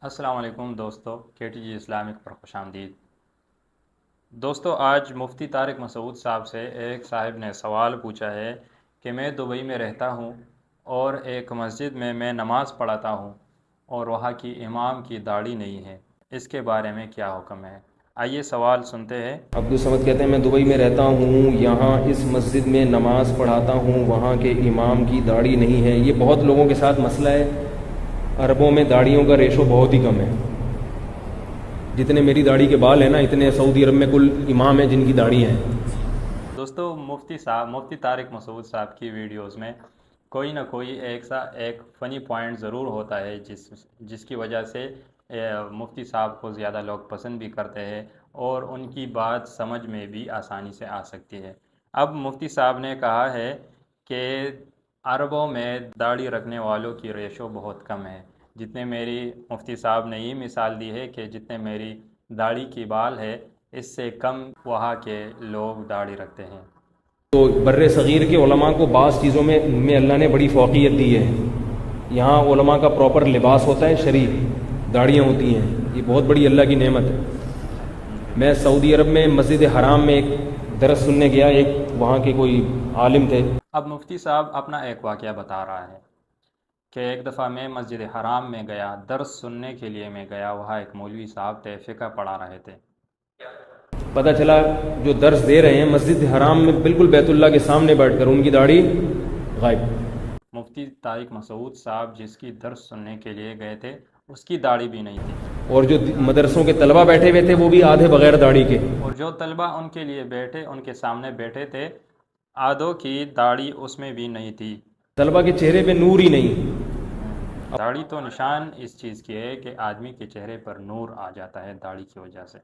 السلام علیکم دوستو، کے ٹی جی اسلامک پر خوش آمدید۔ دوستو، آج مفتی طارق مسعود صاحب سے ایک صاحب نے سوال پوچھا ہے کہ میں دبئی میں رہتا ہوں اور ایک مسجد میں نماز پڑھاتا ہوں اور وہاں کی امام کی داڑھی نہیں ہے، اس کے بارے میں کیا حکم ہے؟ آئیے سوال سنتے ہیں۔ عبدالصمد کہتے ہیں میں دبئی میں رہتا ہوں، یہاں اس مسجد میں نماز پڑھاتا ہوں، وہاں کے امام کی داڑھی نہیں ہے۔ یہ بہت لوگوں کے ساتھ مسئلہ ہے۔ عربوں میں داڑھیوں کا ریشو بہت ہی کم ہے۔ جتنے میری داڑھی کے بال ہیں نا، اتنے سعودی عرب میں کل امام ہیں جن کی داڑھی ہیں۔ دوستو، مفتی طارق مسعود صاحب کی ویڈیوز میں کوئی نہ کوئی ایک فنی پوائنٹ ضرور ہوتا ہے جس کی وجہ سے مفتی صاحب کو زیادہ لوگ پسند بھی کرتے ہیں اور ان کی بات سمجھ میں بھی آسانی سے آ سکتی ہے۔ اب مفتی صاحب نے کہا ہے کہ عربوں میں داڑھی رکھنے والوں کی ریشو بہت کم ہے۔ جتنے میری مفتی صاحب نے یہ مثال دی ہے کہ جتنے میری داڑھی کی بال ہے، اس سے کم وہاں کے لوگ داڑھی رکھتے ہیں۔ تو بر صغیر کے علماء کو بعض چیزوں میں اللہ نے بڑی فوقیت دی ہے۔ یہاں علماء کا پراپر لباس ہوتا ہے، شرعی داڑھیاں ہوتی ہیں، یہ بہت بڑی اللہ کی نعمت ہے۔ میں سعودی عرب میں مسجد حرام میں ایک درس سننے گیا، ایک وہاں کے کوئی عالم تھے۔ اب مفتی صاحب اپنا ایک واقعہ بتا رہا ہے کہ ایک دفعہ میں مسجد حرام میں گیا، درس سننے کے لیے میں گیا، وہاں ایک مولوی صاحب تھے، فقہ پڑھا رہے تھے۔ پتہ چلا جو درس دے رہے ہیں مسجد حرام میں بالکل بیت اللہ کے سامنے بیٹھ کر، ان کی داڑھی غائب۔ مفتی طارق مسعود صاحب جس کی درس سننے کے لیے گئے تھے، اس کی داڑھی بھی نہیں تھی، اور جو مدرسوں کے طلبہ بیٹھے ہوئے تھے وہ بھی آدھے بغیر داڑھی کے۔ اور جو طلبہ ان کے لیے ان کے سامنے بیٹھے تھے، آدھوں کی داڑھی اس میں بھی نہیں تھی۔ طلبہ کے چہرے پہ نور ہی نہیں۔ داڑھی تو نشان اس چیز کی ہے کہ آدمی کے چہرے پر نور آ جاتا ہے داڑھی کی وجہ سے۔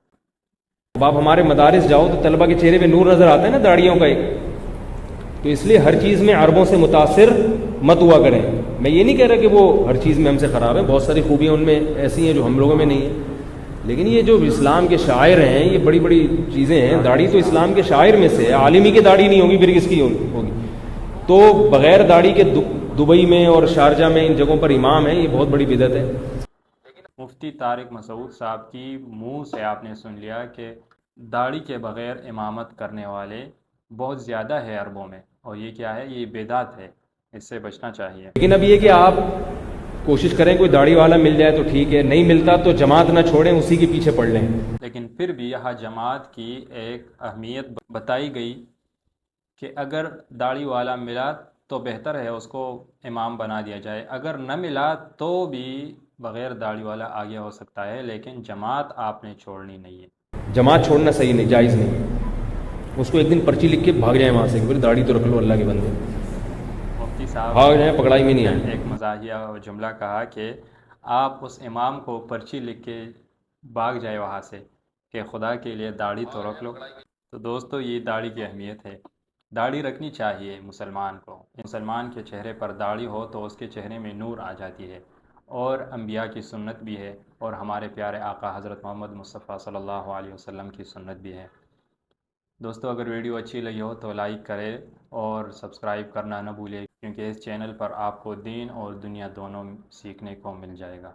اب آپ ہمارے مدارس جاؤ تو طلبہ کے چہرے پہ نور نظر آتا ہے نا داڑھیوں کا ایک۔ تو اس لیے ہر چیز میں عربوں سے متاثر مت ہوا کریں۔ میں یہ نہیں کہہ رہا کہ وہ ہر چیز میں ہم سے خراب ہیں، بہت ساری خوبیاں ان میں ایسی ہیں جو ہم لوگوں میں نہیں ہیں، لیکن یہ جو اسلام کے شاعر ہیں، یہ بڑی بڑی چیزیں ہیں۔ داڑھی تو اسلام کے شاعر میں سے ہے، عالمی کی داڑھی نہیں ہوگی پھر کس کی ہوگی؟ تو بغیر داڑھی کے دبئی میں اور شارجہ میں ان جگہوں پر امام ہیں، یہ بہت بڑی بدعت ہے۔ مفتی طارق مسعود صاحب کی منہ سے آپ نے سن لیا کہ داڑھی کے بغیر امامت کرنے والے بہت زیادہ ہے عربوں میں، اور یہ کیا ہے؟ یہ بدعت ہے، اس سے بچنا چاہیے۔ لیکن اب یہ کہ آپ کوشش کریں کوئی داڑھی والا مل جائے تو ٹھیک ہے، نہیں ملتا تو جماعت نہ چھوڑیں، اسی کے پیچھے پڑھ لیں۔ لیکن پھر بھی یہاں جماعت کی ایک اہمیت بتائی گئی کہ اگر داڑھی والا ملا تو بہتر ہے، اس کو امام بنا دیا جائے، اگر نہ ملا تو بھی بغیر داڑھی والا آگے ہو سکتا ہے، لیکن جماعت آپ نے چھوڑنی نہیں ہے۔ جماعت چھوڑنا صحیح نہیں، جائز نہیں۔ اس کو ایک دن پرچی لکھ کے بھاگ جائیں وہاں سے، پھر داڑھی تو رکھ لو اللہ کے بندے، مفتی صاحب بھاگ جائیں، پکڑائی میں نہیں آئے۔ ایک مزاحیہ جملہ کہا کہ آپ اس امام کو پرچی لکھ کے بھاگ جائے وہاں سے کہ خدا کے لیے داڑھی تو رکھ لو۔ تو دوستو، یہ داڑھی کی اہمیت ہے، داڑھی رکھنی چاہیے مسلمان کو۔ مسلمان کے چہرے پر داڑھی ہو تو اس کے چہرے میں نور آ جاتی ہے، اور انبیاء کی سنت بھی ہے، اور ہمارے پیارے آقا حضرت محمد مصطفیٰ صلی اللہ علیہ وسلم کی سنت بھی ہے۔ دوستو، اگر ویڈیو اچھی لگی ہو تو لائک کرے اور سبسکرائب کرنا نہ بھولے، کیونکہ اس چینل پر آپ کو دین اور دنیا دونوں سیکھنے کو مل جائے گا۔